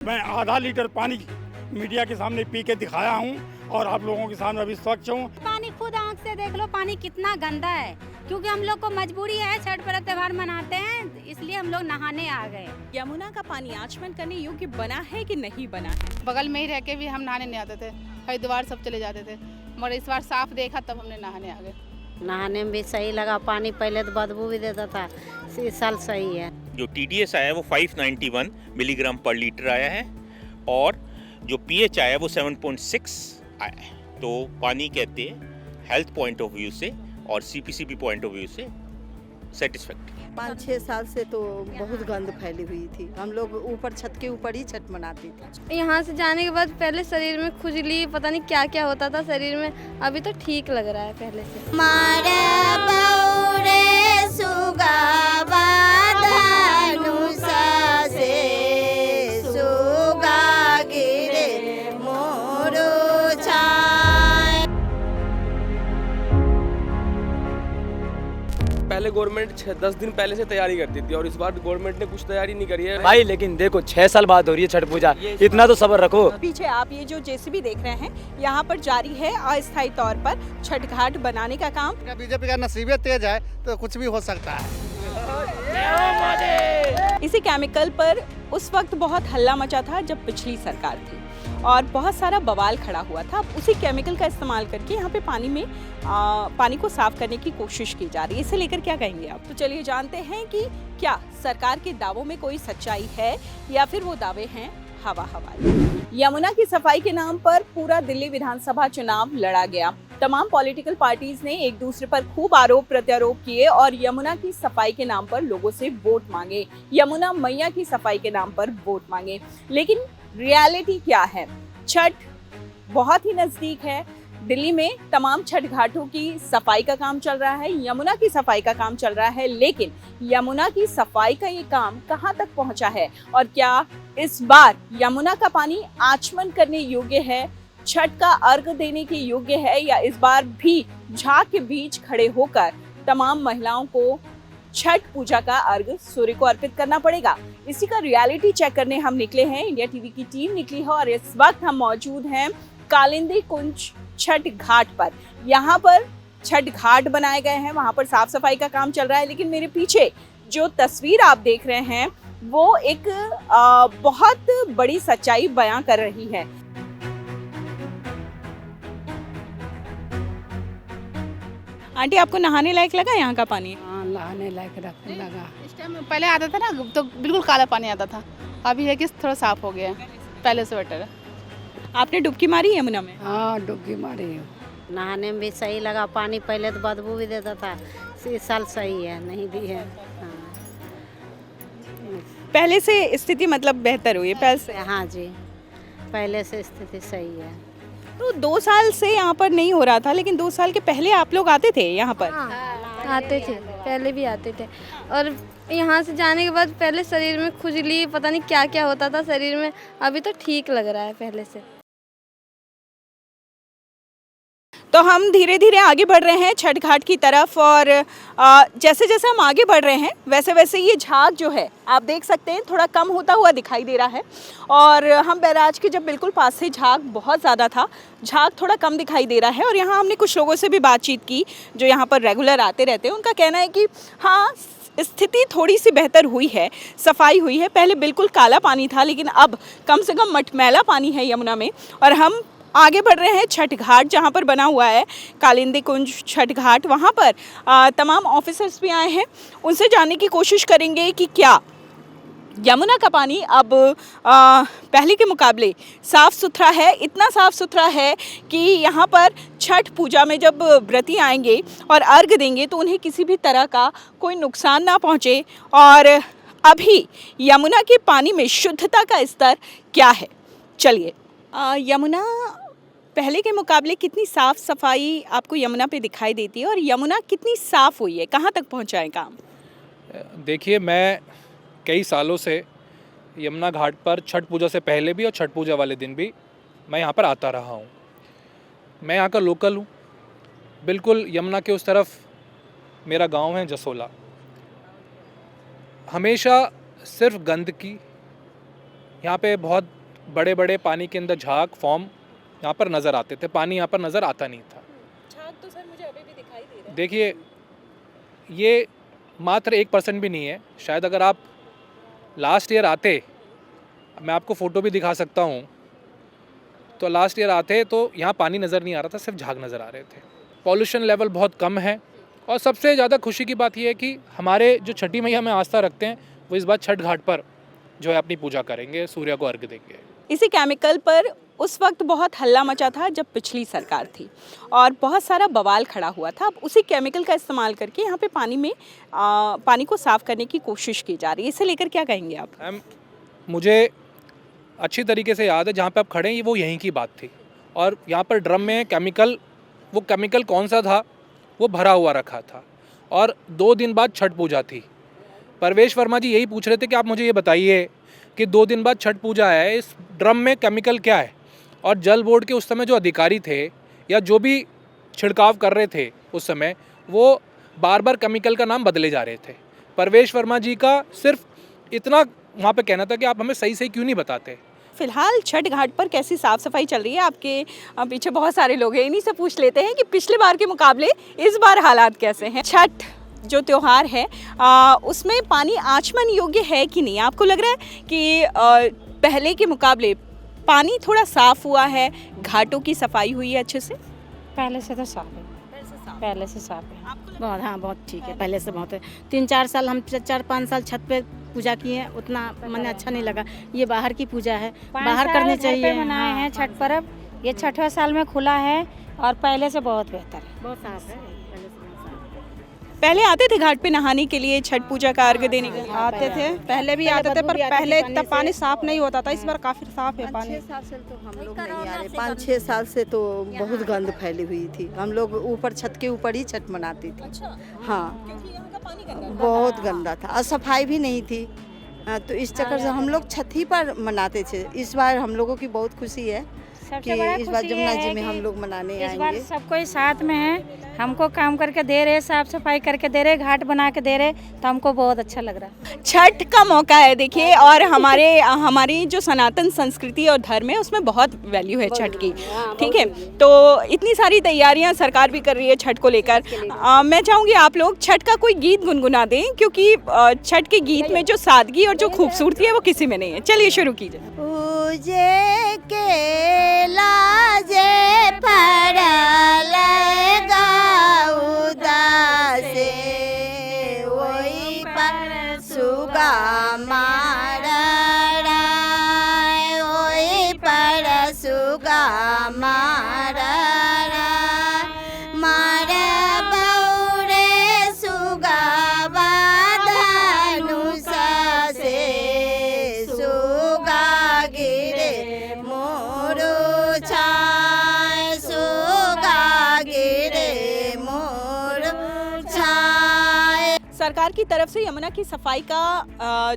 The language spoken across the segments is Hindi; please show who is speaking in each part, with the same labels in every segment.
Speaker 1: मैं आधा लीटर पानी मीडिया के सामने पी के दिखाया हूँ और आप लोगों के सामने अभी स्वच्छ हूँ।
Speaker 2: पानी खुद आंख से देख लो, पानी कितना गंदा है। क्योंकि हम लोग को मजबूरी है, छठ पर्व त्योहार मनाते हैं, इसलिए हम लोग नहाने आ गए।
Speaker 3: यमुना का पानी आचमन करने योग्य बना है कि नहीं बना है?
Speaker 4: बगल में ही रह के भी हम नहाने नहीं आते थे, हरिद्वार सब चले जाते थे, मगर इस बार साफ देखा तब हमने नहाने आ गए।
Speaker 2: नहाने में भी सही लगा, पानी पहले तो बदबू भी देता था, इस साल सही है।
Speaker 5: जो TDS आया है वो 591 मिलीग्राम पर लीटर आया है और जो pH आया है वो 7.6 आया है। तो पानी कहते हैं हेल्थ पॉइंट ऑफ व्यू से और CPCB पॉइंट ऑफ व्यू से सेटिस्फैक्ट्री।
Speaker 6: 5-6 साल से तो बहुत गंद फैली हुई थी। हम लोग ऊपर छत के ऊपर ही छठ मनाते थे।
Speaker 7: यहाँ से जाने के बाद पहले शरीर में खुजली, पता नहीं क्या क्या होता था शरीर में, अभी तो ठीक लग रहा है पहले से।
Speaker 8: पहले गवर्नमेंट 10 दिन पहले से तैयारी करती थी और इस बार गवर्नमेंट ने कुछ तैयारी नहीं करी है
Speaker 9: भाई। लेकिन देखो 6 साल बाद हो रही है छठ पूजा, इतना तो सब्र रखो।
Speaker 3: पीछे आप ये जो JCB देख रहे हैं, यहाँ पर जारी है अस्थायी तौर पर छठ घाट बनाने का काम।
Speaker 10: बीजेपी का नसीबे तेज है तो कुछ भी हो सकता है।
Speaker 3: इसी केमिकल पर उस वक्त बहुत हल्ला मचा था जब पिछली सरकार थी और बहुत सारा बवाल खड़ा हुआ था। उसी केमिकल का इस्तेमाल करके यहाँ पे पानी को साफ करने की कोशिश की जा रही है। इसे लेकर क्या कहेंगे आप? तो चलिए जानते हैं कि क्या सरकार के दावों में कोई सच्चाई है या फिर वो दावे हैं हवा हवाई। यमुना की सफाई के नाम पर पूरा दिल्ली विधानसभा चुनाव लड़ा गया। तमाम पॉलिटिकल पार्टीज ने एक दूसरे पर खूब आरोप प्रत्यारोप किए और यमुना की सफाई के नाम पर लोगों से वोट मांगे, यमुना मैया की सफाई के नाम पर वोट मांगे। लेकिन रियलिटी क्या है? छठ बहुत ही नजदीक है। दिल्ली में तमाम छठ घाटों की सफाई का काम चल रहा है, यमुना की सफाई का काम चल रहा है, लेकिन यमुना की सफाई का ये काम कहां तक पहुंचा है और क्या इस बार यमुना का पानी आचमन करने योग्य है, छठ का अर्घ देने के योग्य है, या इस बार भी झाग के बीच खड़े होकर तमाम महिलाओं को छठ पूजा का अर्घ सूर्य को अर्पित करना पड़ेगा? इसी का रियलिटी चेक करने हम निकले हैं। इंडिया टीवी की टीम निकली है और इस वक्त हम मौजूद हैं कालिंदी कुंज छठ घाट पर। यहाँ पर छठ घाट बनाए गए हैं, वहाँ पर साफ सफाई का काम चल रहा है, लेकिन मेरे पीछे जो तस्वीर आप देख रहे हैं वो एक बहुत बड़ी सच्चाई बयां कर रही है। आंटी, आपको नहाने लायक लगा यहाँ का पानी?
Speaker 6: हाँ, नहाने लायक लगा।
Speaker 4: इस टाइम पहले आता था ना तो बिल्कुल काला पानी आता था, अभी है कि थोड़ा साफ हो गया, पहले से बेटर है।
Speaker 3: आपने डुबकी मारी यमुना में?
Speaker 6: हाँ, डुबकी मारी हूँ।
Speaker 2: नहाने में भी सही लगा, पानी पहले तो बदबू भी देता था, इस साल सही है, नहीं दी है। हाँ।
Speaker 3: पहले से स्थिति मतलब बेहतर हुई है पहले से?
Speaker 2: हाँ जी, पहले से स्थिति सही है।
Speaker 3: तो 2 साल से यहाँ पर नहीं हो रहा था, लेकिन 2 साल के पहले आप लोग आते थे यहाँ पर?
Speaker 7: आते थे, पहले भी आते थे। और यहाँ से जाने के बाद पहले शरीर में खुजली, पता नहीं क्या क्या होता था शरीर में, अभी तो ठीक लग रहा है पहले से।
Speaker 3: तो हम धीरे धीरे आगे बढ़ रहे हैं छठ घाट की तरफ और जैसे जैसे हम आगे बढ़ रहे हैं वैसे वैसे ये झाग जो है आप देख सकते हैं थोड़ा कम होता हुआ दिखाई दे रहा है। और हम बैराज के जब बिल्कुल पास से झाग बहुत ज़्यादा था, झाग थोड़ा कम दिखाई दे रहा है। और यहाँ हमने कुछ लोगों से भी बातचीत की जो यहाँ पर रेगुलर आते रहते हैं। उनका कहना है कि हाँ, स्थिति थोड़ी सी बेहतर हुई है, सफाई हुई है। पहले बिल्कुल काला पानी था, लेकिन अब कम से कम मटमैला पानी है यमुना में। और हम आगे बढ़ रहे हैं छठ घाट जहाँ पर बना हुआ है कालिंदी कुंज छठ घाट। वहाँ पर तमाम ऑफिसर्स भी आए हैं, उनसे जानने की कोशिश करेंगे कि क्या यमुना का पानी अब पहले के मुकाबले साफ़ सुथरा है। इतना साफ़ सुथरा है कि यहाँ पर छठ पूजा में जब व्रती आएंगे और अर्घ देंगे तो उन्हें किसी भी तरह का कोई नुकसान ना पहुँचे। और अभी यमुना के पानी में शुद्धता का स्तर क्या है, चलिए। यमुना पहले के मुकाबले कितनी साफ़ सफाई आपको यमुना पे दिखाई देती है और यमुना कितनी साफ़ हुई है, कहाँ तक पहुँचा है काम?
Speaker 11: देखिए, मैं कई सालों से यमुना घाट पर छठ पूजा से पहले भी और छठ पूजा वाले दिन भी मैं यहाँ पर आता रहा हूँ। मैं यहाँ का लोकल हूँ। बिल्कुल यमुना के उस तरफ मेरा गांव है जसोला। हमेशा सिर्फ गंदगी यहाँ पे बहुत बड़े बड़े पानी के अंदर झाग फॉर्म यहाँ पर नज़र आते थे, पानी यहाँ पर नज़र आता नहीं था।
Speaker 3: झाग तो सर मुझे अभी भी दिखाई दे रहा है।
Speaker 11: देखिए ये मात्र 1% भी नहीं है। शायद अगर आप लास्ट ईयर आते, मैं आपको फ़ोटो भी दिखा सकता हूँ, तो लास्ट ईयर आते तो यहाँ पानी नज़र नहीं आ रहा था, सिर्फ झाग नज़र आ रहे थे। पॉल्यूशन लेवल बहुत कम है और सबसे ज़्यादा खुशी की बात यह है कि हमारे जो छठी मैया में आस्था रखते हैं वो इस बार छठ घाट पर जो है अपनी पूजा करेंगे, सूर्य को अर्घ्य देंगे।
Speaker 3: इसी केमिकल पर उस वक्त बहुत हल्ला मचा था जब पिछली सरकार थी और बहुत सारा बवाल खड़ा हुआ था। अब उसी केमिकल का इस्तेमाल करके यहाँ पे पानी को साफ़ करने की कोशिश की जा रही है। इसे लेकर क्या कहेंगे आप?
Speaker 11: मैम, मुझे अच्छी तरीके से याद है जहाँ पे आप खड़े हैं वो यहीं की बात थी और यहाँ पर ड्रम में केमिकल, वो केमिकल कौन सा था वो भरा हुआ रखा था और 2 दिन बाद छठ पूजा थी। परवेश वर्मा जी यही पूछ रहे थे कि आप मुझे ये बताइए कि 2 दिन बाद छठ पूजा है, इस ड्रम में केमिकल क्या है? और जल बोर्ड के उस समय जो अधिकारी थे या जो भी छिड़काव कर रहे थे उस समय, वो बार बार केमिकल का नाम बदले जा रहे थे। परवेश वर्मा जी का सिर्फ इतना वहाँ पे कहना था कि आप हमें सही सही क्यों नहीं बताते।
Speaker 3: फिलहाल छठ घाट पर कैसी साफ सफाई चल रही है? आपके पीछे बहुत सारे लोग हैं, इन्हीं से पूछ लेते हैं कि पिछले बार के मुकाबले इस बार हालात कैसे हैं। छठ जो त्योहार है उसमें पानी आचमन योग्य है कि नहीं? आपको लग रहा है कि पहले के मुकाबले पानी थोड़ा साफ हुआ है, घाटों की सफाई हुई है अच्छे से?
Speaker 2: पहले से तो साफ है, पहले से साफ है।
Speaker 6: बहुत, हाँ बहुत ठीक है, पहले से बहुत है। 3-4 साल हम 4-5 साल छत पे पूजा किए हैं, उतना मन अच्छा नहीं लगा। ये बाहर की पूजा है, बाहर करनी चाहिए।
Speaker 2: मनाए हैं छठ पर्व, ये 6वें साल में खुला है और पहले से बहुत बेहतर है,
Speaker 6: बहुत साफ है।
Speaker 3: पहले आते थे घाट पे नहाने के लिए, छठ पूजा का अर्घ्य देने के लिए?
Speaker 4: आते थे, पहले भी आते थे, पर पहले इतना पानी साफ नहीं होता था। इस बार काफी साफ है पानी।
Speaker 6: 5-6 साल से तो हम लोग नहीं आ रहे, 5-6 साल से तो बहुत गंद फैली हुई थी। हम लोग ऊपर छत के ऊपर ही छठ मनाती थी। हाँ, बहुत गंदा था और सफाई भी नहीं थी, तो इस चक्कर से हम लोग छत ही पर मनाते थे। इस बार हम लोगों की बहुत खुशी है कि इस बार जमुना जी में हम लोग मनाने आएंगे।
Speaker 2: इस बार सब कोई साथ में है, हमको काम करके दे रहे, साफ सफाई करके दे रहे, घाट बना के दे रहे, तो हमको बहुत अच्छा लग रहा है।
Speaker 3: छठ का मौका है देखिए, और हमारी जो सनातन संस्कृति और धर्म है उसमें बहुत वैल्यू है छठ की, ठीक है। तो इतनी सारी तैयारियां सरकार भी कर रही है छठ को लेकर। मैं चाहूँगी आप लोग छठ का कोई गीत गुनगुना दें, क्योंकि छठ के गीत में जो सादगी और जो खूबसूरती है वो किसी में नहीं है। चलिए शुरू कीजिए।
Speaker 6: पूजे के लाजे पड़ल उदासे वही पर सुगा मारा, वही पर सुगा मारा, मारा बौरे सुगा बाधनुसा से सुगा गिरे मोरू छाय, सुगा गिरे मोरू छाय।
Speaker 3: सरकार की तरफ से यमुना की सफाई का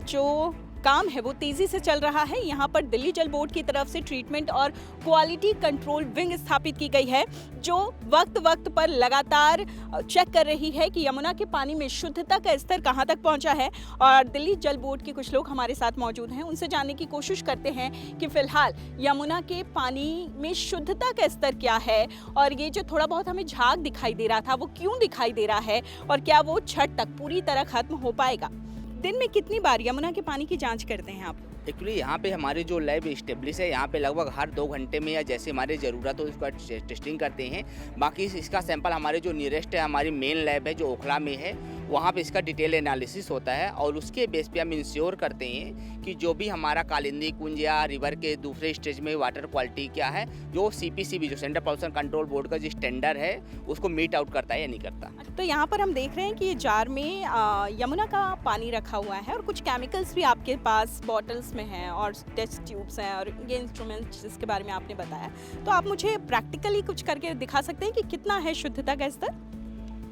Speaker 3: जो काम है वो तेजी से चल रहा है। यहाँ पर दिल्ली जल बोर्ड की तरफ से ट्रीटमेंट और क्वालिटी कंट्रोल विंग स्थापित की गई है, जो वक्त वक्त पर लगातार चेक कर रही है कि यमुना के पानी में शुद्धता का स्तर कहाँ तक पहुँचा है। और दिल्ली जल बोर्ड के कुछ लोग हमारे साथ मौजूद हैं, उनसे जानने की कोशिश करते हैं कि फिलहाल यमुना के पानी में शुद्धता का स्तर क्या है, और ये जो थोड़ा बहुत हमें झाग दिखाई दे रहा था वो क्यों दिखाई दे रहा है, और क्या वो छठ तक पूरी तरह खत्म हो पाएगा। दिन में कितनी बार यमुना के पानी की जांच करते हैं आप?
Speaker 12: एक्चुअली यहाँ पे हमारे जो लैब इस्टेब्लिश है, यहाँ पे लगभग हर 2 घंटे में या जैसे हमारी ज़रूरत हो उसका टेस्टिंग करते हैं। बाकी इसका सैंपल हमारे जो नियरेस्ट है, हमारी मेन लैब है जो ओखला में है, वहाँ पे इसका डिटेल एनालिसिस होता है और उसके बेस पे हम इंश्योर करते हैं कि जो भी हमारा कालिंदी कुंज या रिवर के दूसरे स्टेज में वाटर क्वालिटी क्या है, जो CPCB जो सेंट्रल पॉल्यूशन कंट्रोल बोर्ड का जो स्टैंडर्ड है उसको मीट आउट करता है या नहीं करता।
Speaker 3: तो यहाँ पर हम देख रहे हैं कि ये जार में यमुना का पानी रखा हुआ है और कुछ केमिकल्स भी आपके पास बॉटल्स में हैं और टेस्ट ट्यूब्स हैं और ये इंस्ट्रूमेंट्स जिसके बारे में आपने बताया। तो आप मुझे प्रैक्टिकली कुछ करके दिखा सकते हैं कि कितना है शुद्धता का स्तर?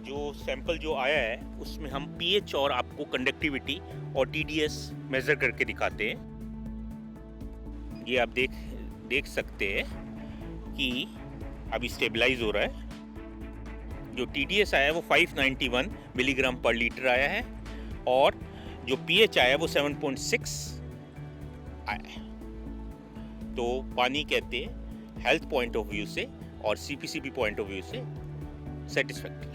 Speaker 5: जो सैंपल जो आया है उसमें हम pH और आपको कंडक्टिविटी और TDS मेजर करके दिखाते हैं। ये आप देख सकते हैं कि अभी स्टेबलाइज हो रहा है। जो TDS आया है वो 591 मिलीग्राम पर लीटर आया है और जो pH आया है वो 7.6 आया है। तो पानी कहते हैं हेल्थ पॉइंट ऑफ व्यू से और सीपीसीबी पॉइंट ऑफ व्यू से सेटिस्फैक्ट्री।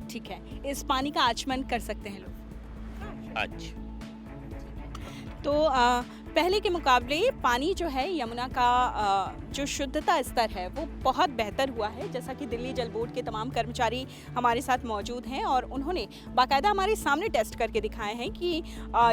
Speaker 3: ठीक है, इस पानी का आचमन कर सकते हैं लोग
Speaker 5: आज।
Speaker 3: तो पहले के मुकाबले पानी जो है यमुना का जो शुद्धता स्तर है वो बहुत बेहतर हुआ है, जैसा कि दिल्ली जल बोर्ड के तमाम कर्मचारी हमारे साथ मौजूद हैं और उन्होंने बाकायदा हमारे सामने टेस्ट करके दिखाए हैं कि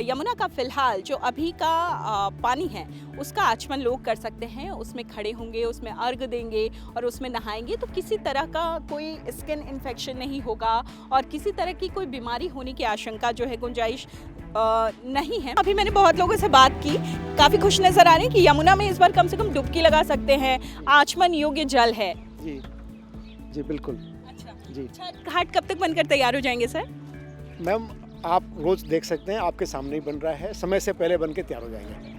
Speaker 3: यमुना का फ़िलहाल जो अभी का पानी है उसका आचमन लोग कर सकते हैं, उसमें खड़े होंगे, उसमें अर्घ देंगे और उसमें नहाएंगे तो किसी तरह का कोई स्किन इन्फेक्शन नहीं होगा और किसी तरह की कोई बीमारी होने की आशंका जो है गुंजाइश नहीं है। अभी मैंने बहुत लोगों से बात की, काफ़ी खुश नज़र आ रहे हैं कि यमुना में इस बार कम से कम डुबकी लगा सकते हैं, आचमन योग्य जल है।
Speaker 13: जी जी बिल्कुल।
Speaker 3: अच्छा
Speaker 13: जी,
Speaker 3: घाट कब तक बनकर तैयार हो जाएंगे सर?
Speaker 13: मैम आप रोज़ देख सकते हैं, आपके सामने ही बन रहा है, समय से पहले बन के तैयार हो जाएंगे।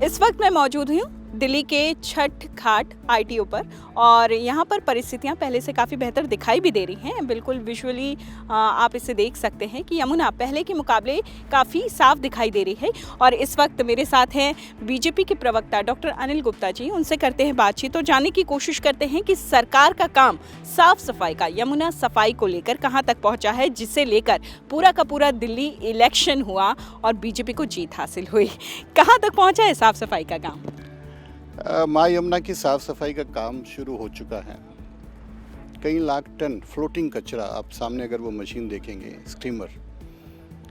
Speaker 3: इस वक्त मैं मौजूद हूँ दिल्ली के छठ घाट ITO पर और यहाँ पर परिस्थितियाँ पहले से काफ़ी बेहतर दिखाई भी दे रही हैं। बिल्कुल विजुअली आप इसे देख सकते हैं कि यमुना पहले के मुकाबले काफ़ी साफ दिखाई दे रही है और इस वक्त मेरे साथ हैं बीजेपी के प्रवक्ता डॉक्टर अनिल गुप्ता जी। उनसे करते हैं बातचीत और जानने की कोशिश करते हैं कि सरकार का काम साफ सफाई का, यमुना सफाई को लेकर कहाँ तक पहुँचा है, जिसे लेकर पूरा का पूरा दिल्ली इलेक्शन हुआ और बीजेपी को जीत हासिल हुई। कहाँ तक पहुँचा है साफ सफाई का काम?
Speaker 14: माँ यमुना की साफ़ सफाई का काम शुरू हो चुका है। कई लाख टन फ्लोटिंग कचरा, आप सामने अगर वो मशीन देखेंगे स्टीमर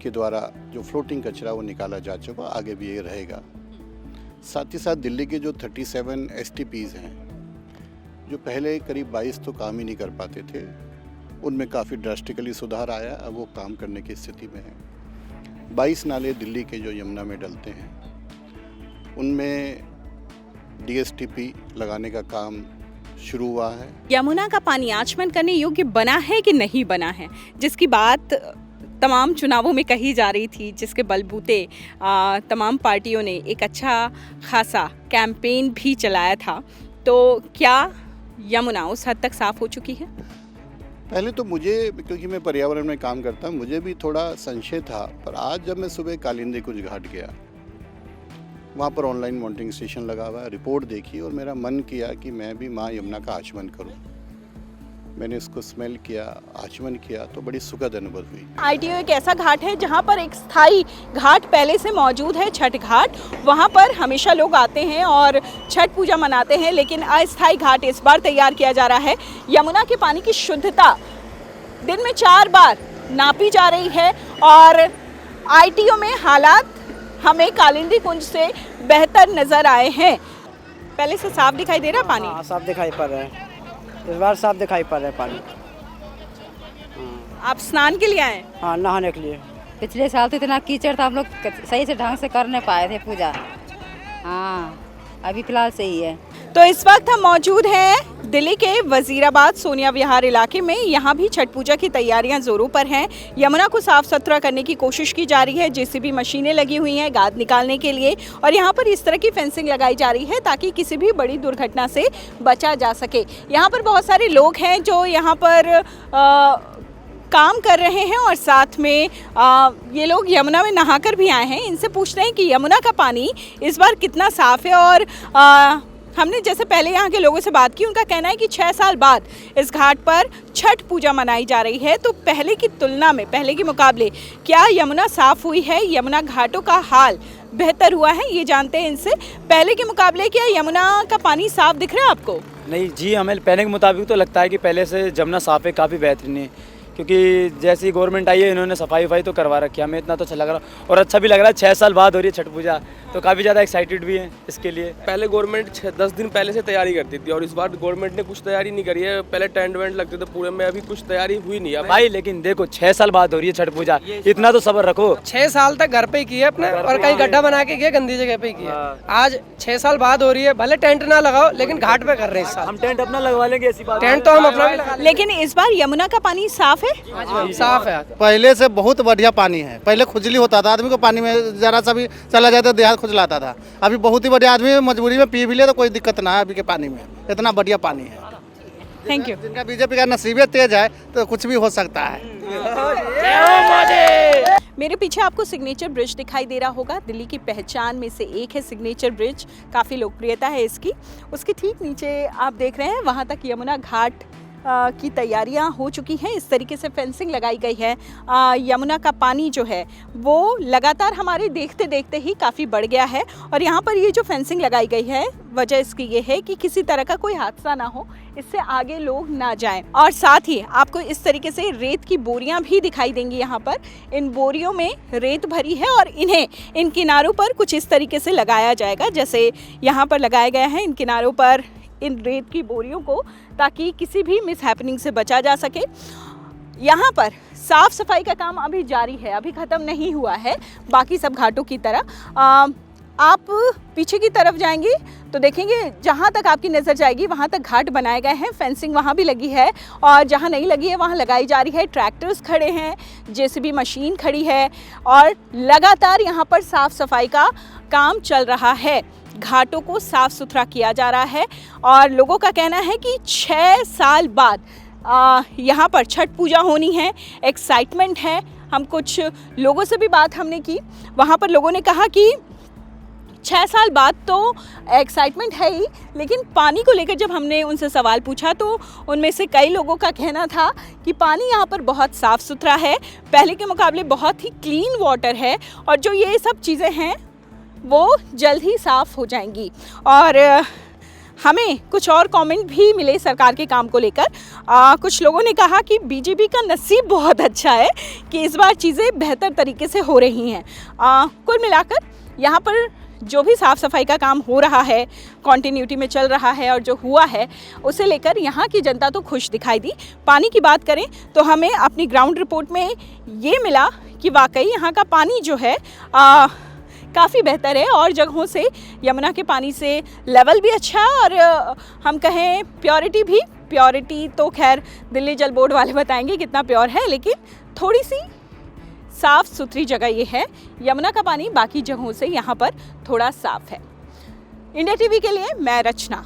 Speaker 14: के द्वारा जो फ्लोटिंग कचरा वो निकाला जा चुका, आगे भी ये रहेगा। साथ ही साथ दिल्ली के जो 37 STPs हैं जो पहले करीब 22 तो काम ही नहीं कर पाते थे, उनमें काफ़ी ड्रास्टिकली सुधार आया, अब वो काम करने की स्थिति में है। 22 नाले दिल्ली के जो यमुना में डलते हैं उनमें DSTP लगाने का काम शुरू हुआ है।
Speaker 3: यमुना का पानी आचमन करने योग्य बना है कि नहीं बना है, जिसकी बात तमाम चुनावों में कही जा रही थी, जिसके बलबूते तमाम पार्टियों ने एक अच्छा खासा कैंपेन भी चलाया था, तो क्या यमुना उस हद तक साफ हो चुकी है?
Speaker 14: पहले तो मुझे, क्योंकि मैं पर्यावरण में काम करता हूँ, मुझे भी थोड़ा संशय था, पर आज जब मैं सुबह कालिंदी कुछ घाट गया, वहाँ पर ऑनलाइन मॉनिटरिंग स्टेशन लगा हुआ है, रिपोर्ट देखी और मेरा मन किया कि मैं भी माँ यमुना का आचमन करूँ। मैंने इसको स्मेल किया, आचमन किया तो बड़ी सुखद अनुभव हुई।
Speaker 3: ITO एक ऐसा घाट है जहाँ पर एक स्थायी घाट पहले से मौजूद है, छठ घाट। वहाँ पर हमेशा लोग आते हैं और छठ पूजा मनाते हैं, लेकिन अस्थायी घाट इस बार तैयार किया जा रहा है। यमुना के पानी की शुद्धता दिन में 4 बार नापी जा रही है और ITO में हालात हमें कालिंदी कुंज से बेहतर नजर आए हैं। पहले से साफ दिखाई दे रहा है पानी?
Speaker 15: हाँ, साफ दिखाई पड़ रहा है, इस बार साफ दिखाई पड़ रहा है पानी।
Speaker 3: आप स्नान के लिए आए?
Speaker 15: हाँ, नहाने के लिए।
Speaker 2: पिछले साल तो इतना कीचड़ था, हम लोग सही से ढंग से कर नहीं पाए थे पूजा। हाँ, अभी फिलहाल सही है।
Speaker 3: तो इस वक्त हम मौजूद हैं दिल्ली के वजीराबाद सोनिया विहार इलाके में। यहाँ भी छठ पूजा की तैयारियां जोरों पर हैं। यमुना को साफ सुथरा करने की कोशिश की जा रही है, JCB मशीनें लगी हुई हैं गाद निकालने के लिए और यहाँ पर इस तरह की फेंसिंग लगाई जा रही है ताकि किसी भी बड़ी दुर्घटना से बचा जा सके। यहाँ पर बहुत सारे लोग हैं जो यहाँ पर काम कर रहे हैं और साथ में ये लोग यमुना में नहाकर भी आए हैं। इनसे पूछते हैं कि यमुना का पानी इस बार कितना साफ है और हमने जैसे पहले यहाँ के लोगों से बात की, उनका कहना है कि 6 साल बाद इस घाट पर छठ पूजा मनाई जा रही है, तो पहले की तुलना में, पहले के मुकाबले क्या यमुना साफ हुई है, यमुना घाटों का हाल बेहतर हुआ है, ये जानते हैं इनसे। पहले के मुकाबले क्या यमुना का पानी साफ दिख रहा है आपको?
Speaker 9: नहीं जी, हमें पहले के मुताबिक तो लगता है कि पहले से यमुना साफ है, काफ़ी बेहतरीन है, क्योंकि जैसी गवर्नमेंट आई है इन्होंने सफाई तो करवा रखी है। हमें इतना तो अच्छा लग रहा और अच्छा भी लग रहा है। 6 साल बाद हो रही है छठ पूजा, तो काफ़ी ज़्यादा एक्साइटेड भी हैं इसके लिए।
Speaker 8: पहले गवर्नमेंट 10 दिन पहले से तैयारी करती थी और इस बार गवर्नमेंट ने कुछ तैयारी नहीं करी है। पहले टेंट वेंट लगते थे पूरे में, अभी कुछ तैयारी हुई नहीं है
Speaker 9: भाई। लेकिन देखो 6 साल बाद हो रही है छठ पूजा, इतना तो सब्र रखो।
Speaker 15: 6 साल तक घर पे ही किए अपने और कहीं गड्ढा बना के किए, गंदी जगह पे किए। आज 6 साल बाद हो रही है, भले टेंट ना लगाओ लेकिन घाट पे कर रहे हैं।
Speaker 9: हम टेंट अपना लगवा लेंगे, ऐसी बात।
Speaker 15: टेंट तो हम अपना भी लगा लेंगे।
Speaker 3: लेकिन इस बार यमुना का पानी साफ है?
Speaker 15: साफ है,
Speaker 10: पहले से बहुत बढ़िया पानी है। पहले खुजली होता था, आदमी को पानी में जरा सा भी चला जाता देह खुजलाता था। अभी बहुत ही बढ़िया, आदमी मजबूरी में पी भी ले तो कोई दिक्कत ना है। अभी के पानी में इतना बढ़िया पानी है।
Speaker 3: Thank you.
Speaker 10: जिनका बीजेपी का नसीबे तेज है तो कुछ भी हो सकता है।
Speaker 3: मेरे पीछे आपको सिग्नेचर ब्रिज दिखाई दे रहा होगा। दिल्ली की पहचान में से एक है सिग्नेचर ब्रिज, काफ़ी लोकप्रियता है इसकी। उसके ठीक नीचे आप देख रहे हैं वहाँ तक यमुना घाट की तैयारियां हो चुकी हैं। इस तरीके से फेंसिंग लगाई गई है। यमुना का पानी जो है वो लगातार हमारे देखते देखते ही काफ़ी बढ़ गया है और यहाँ पर ये जो फेंसिंग लगाई गई है वजह इसकी ये है कि किसी तरह का कोई हादसा ना हो, इससे आगे लोग ना जाएं। और साथ ही आपको इस तरीके से रेत की बोरियां भी दिखाई देंगी। यहाँ पर इन बोरियों में रेत भरी है और इन्हें इन किनारों पर कुछ इस तरीके से लगाया जाएगा जैसे यहाँ पर लगाया गया है इन किनारों पर इन रेत की बोरियों को, ताकि किसी भी मिस हैपनिंग से बचा जा सके। यहाँ पर साफ सफाई का काम अभी जारी है, अभी ख़त्म नहीं हुआ है बाकी सब घाटों की तरह। आप पीछे की तरफ जाएंगी तो देखेंगे जहाँ तक आपकी नज़र जाएगी वहाँ तक घाट बनाए गए हैं, फेंसिंग वहाँ भी लगी है और जहाँ नहीं लगी है वहाँ लगाई जा रही है। ट्रैक्टर्स खड़े हैं, जेसीबी मशीन खड़ी है और लगातार यहाँ पर साफ़ सफाई का काम चल रहा है। घाटों को साफ़ सुथरा किया जा रहा है और लोगों का कहना है कि 6 साल बाद यहाँ पर छठ पूजा होनी है, एक्साइटमेंट है। हम कुछ लोगों से भी बात हमने की, वहाँ पर लोगों ने कहा कि 6 साल बाद तो एक्साइटमेंट है ही, लेकिन पानी को लेकर जब हमने उनसे सवाल पूछा तो उनमें से कई लोगों का कहना था कि पानी यहाँ पर बहुत साफ़ सुथरा है, पहले के मुकाबले बहुत ही क्लीन वाटर है और जो ये सब चीज़ें हैं वो जल्द ही साफ़ हो जाएंगी। और हमें कुछ और कमेंट भी मिले सरकार के काम को लेकर। कुछ लोगों ने कहा कि बीजेपी का नसीब बहुत अच्छा है कि इस बार चीज़ें बेहतर तरीके से हो रही हैं। कुल मिलाकर यहाँ पर जो भी साफ़ सफाई का काम हो रहा है कॉन्टिन्यूटी में चल रहा है और जो हुआ है उसे लेकर यहाँ की जनता तो खुश दिखाई दी। पानी की बात करें तो हमें अपनी ग्राउंड रिपोर्ट में ये मिला कि वाकई यहाँ का पानी जो है काफ़ी बेहतर है और जगहों से यमुना के पानी से लेवल भी अच्छा है और हम कहें प्योरिटी तो खैर दिल्ली जल बोर्ड वाले बताएंगे कितना प्योर है, लेकिन थोड़ी सी साफ़ सुथरी जगह ये है। यमुना का पानी बाकी जगहों से यहाँ पर थोड़ा साफ़ है। इंडिया टीवी के लिए मैं रचना।